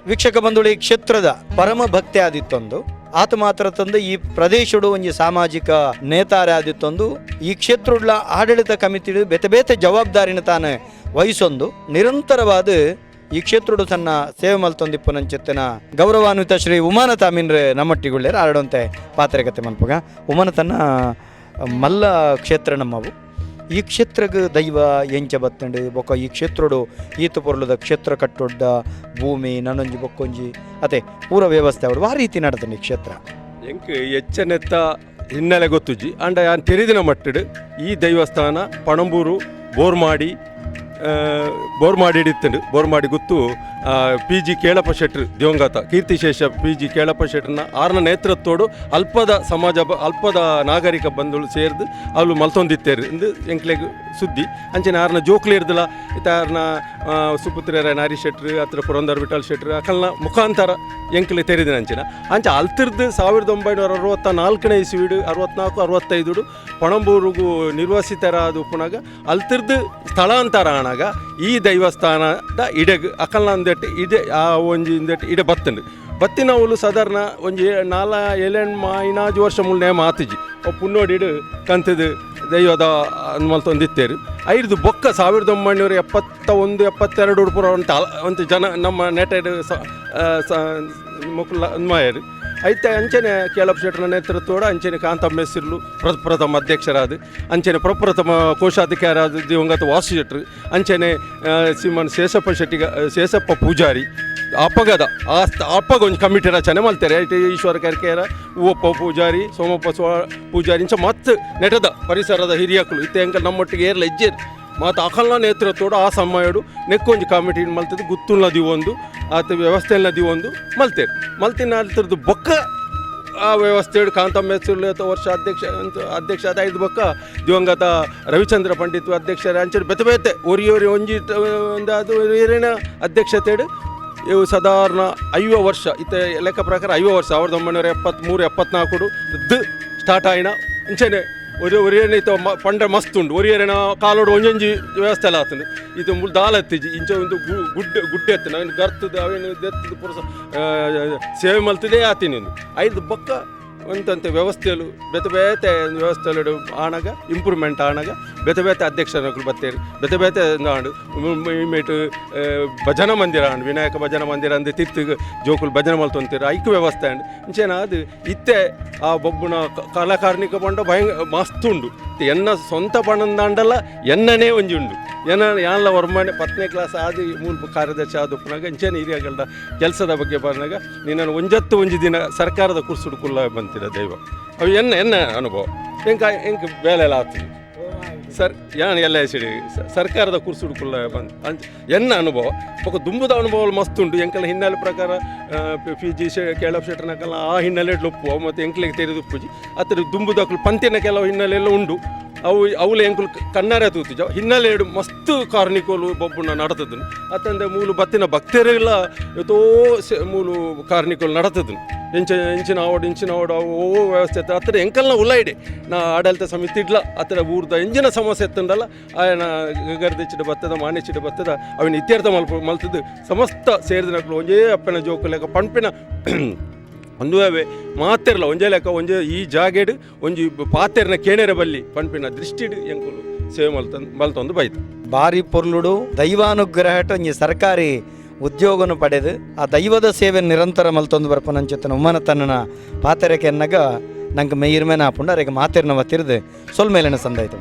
ವೀಕ್ಷಕ ಬಂಧುಗಳು ಈ ಕ್ಷೇತ್ರದ ಪರಮ ಭಕ್ತಿ ಆದಿತ್ತೊಂದು ಆತ ಮಾತ್ರ ತಂದು ಈ ಪ್ರದೇಶಡು ಒಂಜಿ ಸಾಮಾಜಿಕ ನೇತಾರೆ ಆದಿತ್ತೊಂದು ಈ ಕ್ಷೇತ್ರಡ್ಲ ಆಡಳಿತ ಕಮಿಟಿ ಬೇತೆ ಬೇತೆ ಜವಾಬ್ದಾರಿನ ತಾನು ವಹಿಸೊಂದು ನಿರಂತರವಾದ ಈ ಕ್ಷೇತ್ರಡು ಸಣ್ಣ ಸೇವೆ ಮಲ್ತೊಂದಿಪ್ಪುನಂಚಿತ್ತಿನ ಗೌರವಾನ್ವಿತ ಶ್ರೀ ಉಮಾನತ ಅಮೀನ್ರೆ ನಮ್ಮೊಟ್ಟಿಗುಳ್ಳೆರು ಆರಡಂತೆ ಪಾತ್ರೆಕತೆ ಮನ್ಪುಗ ಉಮಾನತನ ಮಲ್ಲ ಕ್ಷೇತ್ರ ನಮ್ಮವು ಈ ಕ್ಷೇತ್ರಕ್ಕೆ ದೈವ ಎಂಚ ಬತ್ತಂಡು ಬೊಕ್ಕ ಈ ಕ್ಷೇತ್ರಡು ಈತ ಪೊರ್ಲದ ಕ್ಷೇತ್ರ ಕಟ್ಟೊಡ್ಡ ಭೂಮಿ ನನೊಂಜಿ ಬೊಕ್ಕೊಂಜಿ ಅದೇ ಪೂರ ವ್ಯವಸ್ಥೆ ಅವಡು ಆ ರೀತಿ ನಡ್ತಾನೆ ಈ ಕ್ಷೇತ್ರ ಎಂಕ್ ಹೆಚ್ಚನೆತ್ತ ಹಿನ್ನೆಲೆ ಗೊತ್ತುಜಿ ಅಂಡ ಯಾನ್ ತೆರೆದಿನ ಮಟ್ಟಡು ಈ ದೈವಸ್ಥಾನ ಪಣಂಬೂರು ಬೋರ್ಮಾಡಿ ಇಡಿತ್ತಂಡು ಬೋರ್ಮಾಡಿ ಗೊತ್ತು ಪಿ ಜಿ ಕೇಳಪ್ಪ ಶೆಟ್ರು ದಿವಂಗತ ಕೀರ್ತಿಶೇಷ ಪಿ ಜಿ ಕೇಳಪ್ಪ ಶೆಟ್ರನ ಆರ್ನ ನೇತೃತ್ವಡು ಅಲ್ಪದ ಅಲ್ಪದ ನಾಗರಿಕ ಬಂಧುಗಳು ಸೇರಿದು ಅವಳು ಮಲ್ತೊಂದಿತ್ತೇರು ಎಂದು ಎಂಕ್ಲೆಗ್ ಸುದ್ದಿ ಅಂಚನೆ ಆರ್ನ ಜೋಕ್ಲಿ ಇರ್ದಲ್ಲ ಇತ್ತ ಆರ್ನ ಸುಪುತ್ರರ ನಾರಿ ಶೆಟ್ರು ಹತ್ರ ಪುರಂದರ್ ವಿಠಲ್ ಶೆಟ್ರು ಅಕಲ್ನ ಮುಖಾಂತರ ಎಂಕ್ಲೆ ತೆರೆದಿನ ಅಂಚ ಅಲ್ತಿರ್ದು 1964ನೇ ಇಸ್ವಿಡು 64-65 ಪಣಂಬೂರಿಗೂ ನಿರ್ವಸಿತರಾದ ಉಪ್ಪುನಾಗ ಅಲ್ತಿರ್ದು ಸ್ಥಳಾಂತರ ಆನಾಗ ಈ ದೈವಸ್ಥಾನದ ಇಡೆಗ್ ಅಕಲ್ನ ಅಂದೆಟ್ಟು ಇಡೆ ಆ ಒಂಜಿ ಇಂದೆಟ್ಟು ಇಡೆ ಬತ್ತಿನ ಅವಳು ಸಾಧಾರಣ ಒಂಜಿ 4-7 ವರ್ಷ ಮುಳ್ಳೆ ಮಾತಿಜಿ ಪುನ್ನೋಡಿಡು ಕಂತದು ದೈವದ ಮಲ್ತೊಂದಿತ್ತೇರು ಐದು ಬೊಕ್ಕ 1971-72 ಪುರ ಅಂತ ಜನ ನಮ್ಮ ನೆಟೆಡ್ ಮುಕ್ಲ ಮಾಯರು ಐತೆ ಅಂಚನೆ ಕೇಳಪ್ಪ ಶೆಟ್ರನ ನೇತೃತ್ವದ ಅಂಚನೆ ಕಾಂತಮ್ಮ ಹೆಸರು ಪ್ರಪ್ರಥಮ ಅಧ್ಯಕ್ಷರಾದ ಅಂಚನೆ ಪ್ರಪ್ರಥಮ ಕೋಶಾಧಿಕಾರಾದ ದಿವಂಗತ ವಾಸು ಶೆಟ್ರು ಅಂಚನೆ ಶ್ರೀಮಾನ್ ಶೇಷಪ್ಪ ಪೂಜಾರಿ ಅಪ್ಪಗದ ಅಪ್ಪಗ ಒಂದು ಕಮಿಟಿ ರಚನೆ ಮಾಡ್ತಾರೆ ಐತೆ ಈಶ್ವರ ಕರ್ಕೆರ ಹೂವಪ್ಪ ಪೂಜಾರಿ ಸೋಮಪ್ಪ ಪೂಜಾರಿ ಇಂಚ ಮತ್ತು ನೆಟದ ಪರಿಸರದ ಹಿರಿಯಕಲು ಇತ್ತೆ ಹೆಂಗೆ ನಮ್ಮೊಟ್ಟಿಗೆ ಏರ್ಲ ಹೆಜ್ಜೆರು ಮತ್ತು ಅಕಲ್ನ ನೇತೃತ್ವಡು ಆ ಸಮಯಡು ನೆಕ್ಕೊಂಜಿ ಕಮಿಟಿ ಮಲ್ತದ್ದು ಗುತ್ತುಲ್ನ ದಿವೊಂದು ಆತ ವ್ಯವಸ್ಥೆಲ್ಲ ದಿವೊಂದು ಮಲ್ತೇರು ಮಲ್ತಿನ ಅಲ್ತರದ್ದು ಬೊಕ್ಕ ಆ ವ್ಯವಸ್ಥೆ ಕಾಂತಮ್ಮ ಹೆಸರು ವರ್ಷ ಅಧ್ಯಕ್ಷ ಆದ 5 ಬೊಕ್ಕ ದಿವಂಗತ ರವಿಚಂದ್ರ ಪಂಡಿತ್ ಅಧ್ಯಕ್ಷರ ಅಂಚೆ ಬೆತೆ ಒರಿ ಒಂಜಿ ಅದು ಏರಿನ ಅಧ್ಯಕ್ಷತೆಡು ಇವು ಸಾಧಾರಣ 5 ವರ್ಷ ಇತ್ತ ಲೆಕ್ಕ ಪ್ರಕಾರ 5 ವರ್ಷ 1973-74 ಸ್ಟಾರ್ಟ್ ಆಯ್ನ ಅಂಚೆನೆ ಒರಿಯೇನ ಇತ್ತು ಪಂಡ ಮಸ್ತ್ ಉಂಡು ಒರಿಯೇನ ಕಾಲೋಡು ಒಂಜೊಂಜಿ ವ್ಯವಸ್ಥೆ ಎಲ್ಲ ಆತಂಡು ಇದು ಮುಲ್ ದಾಲ ಎತ್ತಿಜಿ ಇಂಚ ಒಂದು ಗುಡ್ಡೆ ಎತ್ತಿನ ಅವನು ಗರ್ತದ ಅವೇನು ಎತ್ತದ ಪುರುಸ ಸೇವೆ ಮಲ್ತದೇ ಆತೀನಿ 5 ಬೊಕ್ಕ ಒಂದಂತೆ ವ್ಯವಸ್ಥೆಯಲು ಬೇತೆ ವ್ಯವಸ್ಥೆಲು ಆನಾಗ ಇಂಪ್ರೂವ್ಮೆಂಟ್ ಆನಾಗ ಬೇತೆ ಅಧ್ಯಕ್ಷರು ಬತ್ತೇರು ಬೇತೆ ಆಂಡು ಮೇಟು ಭಜನ ಮಂದಿರ ಆಂಡು ವಿನಾಯಕ ಭಜನ ಮಂದಿರ ಅಂದು ತಿರ್ತಿಗೆ ಜೋಕುಲು ಭಜನೆ ಮಲ್ತೊಂತೀರು ಐಕ್ಯ ವ್ಯವಸ್ಥೆ ಆಂಡು ಇಂಚೇನ ಅದು ಇತ್ತೆ ಆ ಬೊಬ್ಬುನ ಕಲಾಕಾರ್ಣಿಕ ಪಂಡ ಮಸ್ತ್ ಉಂಡು ಎನ್ನ ಸ್ವಂತ ಪಣಂದಾಂಡಲ್ಲ ಎನ್ನನೇ ಒಂಜಿ ಉಂಡು ಯಾನ್ಲ ವರ್ಮನೆ 10ನೇ ಕ್ಲಾಸ್ ಆದ ಮೂಲ ಕಾರ್ಯದರ್ಶಿ ಆದಪ್ಪನಾಗ ಇಂಚೇನೆ ಹಿರಿಯಗಳ್ದ ಕೆಲಸದ ಬಗ್ಗೆ ಬಂದಾಗ ನೀನು ಒಂಜಿ ದಿನ ಸರ್ಕಾರದ ಕುರ್ಸುಡುಕುಲ್ಲ ಬಂತಿರ ದೈವ ಅವು ಎನ್ನ ಅನುಭವ ಹೆಂಗೆ ಬೇಲೆ ಎಲ್ಲ ಆಗ್ತದೆ ಯಾನ್ ಎಲ್ಲ ಹೆಸಡಿ ಸರ್ಕಾರದ ಕುರ್ಸುಡುಕುಲ್ಲ ಬಂದು ಎನ್ನ ಅನುಭವ ಒಕ್ಕ ದುಂಬುದ ಅನುಭವ ಮಸ್ತ್ ಉಂಟು ಎಂಕಲ ಹಿನ್ನೆಲೆ ಪ್ರಕಾರ ಪಿ ಜಿ ಕೇಳಪ್ಪ ಶೆಟ್ರನಕಲ್ಲ ಆ ಹಿನ್ನೆಲೆ ಒಪ್ಪುವ ಮತ್ತು ಎಂಕ್ಲಿಗೆ ತೆರೆದು ಉಪ್ಪುಜಿ ಅದ್ರ ದುಂಬುದಕ್ಕಲು ಪಂತಿನ ಕೆಲವು ಹಿನ್ನೆಲೆ ಎಲ್ಲ ಉಂಡು ಅವು ಎಂಕುಲು ಕಣ್ಣಾರೆ ತೂತಿಜ ಹಿನ್ನೆಲೆ ಮಸ್ತ್ ಕಾರ್ನಿಕೋಲು ಬೊಬ್ಬುನ ನಡತದನು ಅತ್ತಂದೆ ಮೂಲು ಬತ್ತಿನ ಭಕ್ತರೆಲ್ಲ ಎತ್ತೋ ಮೂಲು ಕಾರ್ನಿಕೋಲು ನಡತದನು ಇಂಚಿನ ಆವಡು ಓ ವ್ಯವಸ್ಥೆ ಹತ್ತಿರ ಎಂಕಲ್ನ ಉಳ್ಳಾಯಿಡೆ ನಾ ಆಡಳಿತ ಸಮಿತಿ ಇಡ್ಲ ಹತ್ತಿರ ಊರ್ದ ಎಂಜಿನ ಸಮಸ್ಯೆ ಎತ್ತಂಡಲ್ಲ ಆಯನ ಗಗರ್ದಿಚ್ಚಿಡ ಬತ್ತದ ಮಾಣಿಚಿಡ ಬತ್ತದ ಅವನ ಇತ್ಯರ್ಥ ಮಲ್ತದ್ದು ಸಮಸ್ತ ಸೇರಿದ ಒಂಜೇ ಅಪ್ಪನ ಜೋಕು ಲೆಕ್ಕ ಪಂಪಿನ ಒಂದು ಮಾತೆರ್ಲ ಒಂಜೇ ಲೆಕ್ಕ ಒಂಜೇ ಈ ಜಾಗೆಡು ಒಂಜಿ ಪಾತೆರ್ನ ಕೇಣೆರ ಬಲ್ಲಿ ಪಂಪಿನ ದೃಷ್ಟಿಡು ಎಂಕುಲು ಸೇವೆ ಮಲ್ತೊಂದು ಬೈತು ಭಾರಿ ಪೊರ್ಲುಡು ದೈವಾನುಗ್ರಹಟ ಒಂಜಿ ಸರ್ಕಾರಿ ಉದ್ಯೋಗನು ಪಡೆದು ಆ ದೈವದ ಸೇವೆ ನಿರಂತರ ಮಲ್ತೊಂದು ಬರ್ಪನಂಚಿತ್ತನ ಉಮ್ಮನತನ ಪಾತೆರಕ್ಕೆ ಎನ್ನಗ ನಂಗೆ ಮೇಯಿರ್ಮೇನ ಹಾಪುಂಡು ಅರೆಗೆ ಮಾತೆರ್ನವ ತಿರ್ದು ಸೊಲ್ ಮೇಲಿನ ಸಂದಾಯ್ತು